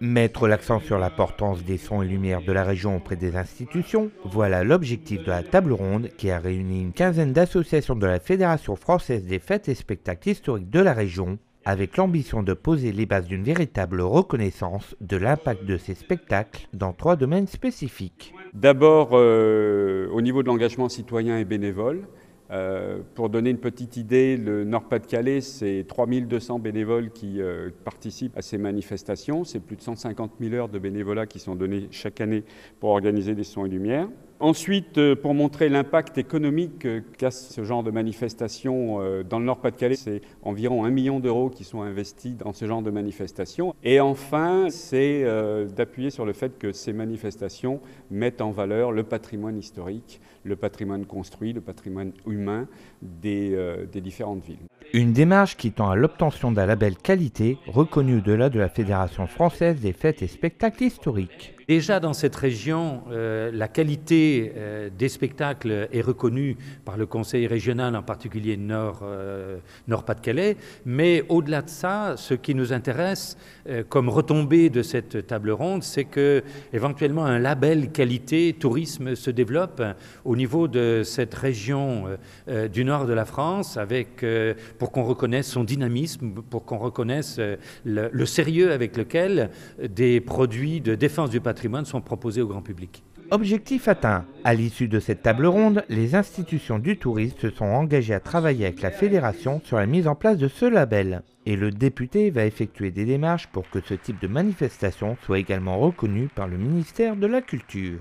Mettre l'accent sur l'importance des sons et lumières de la région auprès des institutions, voilà l'objectif de la table ronde qui a réuni une quinzaine d'associations de la Fédération française des fêtes et spectacles historiques de la région, avec l'ambition de poser les bases d'une véritable reconnaissance de l'impact de ces spectacles dans 3 domaines spécifiques. D'abord, au niveau de l'engagement citoyen et bénévole. Pour donner une petite idée, le Nord-Pas-de-Calais, c'est 3200 bénévoles qui participent à ces manifestations. C'est plus de 150 000 heures de bénévolat qui sont données chaque année pour organiser des sons et lumières. Ensuite, pour montrer l'impact économique qu'a ce genre de manifestation dans le Nord-Pas-de-Calais, c'est environ 1 million d'euros qui sont investis dans ce genre de manifestation. Et enfin, c'est d'appuyer sur le fait que ces manifestations mettent en valeur le patrimoine historique, le patrimoine construit, le patrimoine humain des différentes villes. Une démarche qui tend à l'obtention d'un label qualité reconnu au-delà de la Fédération française des fêtes et spectacles historiques. Déjà dans cette région, la qualité des spectacles est reconnue par le Conseil régional, en particulier Nord-Pas-de-Calais. Mais au-delà de ça, ce qui nous intéresse comme retombée de cette table ronde, c'est que éventuellement un label qualité tourisme se développe au niveau de cette région du nord de la France, pour qu'on reconnaisse son dynamisme, pour qu'on reconnaisse le sérieux avec lequel des produits de défense du patrimoine sont proposés au grand public. Objectif atteint. À l'issue de cette table ronde, les institutions du tourisme se sont engagées à travailler avec la fédération sur la mise en place de ce label. Et le député va effectuer des démarches pour que ce type de manifestation soit également reconnu par le ministère de la Culture.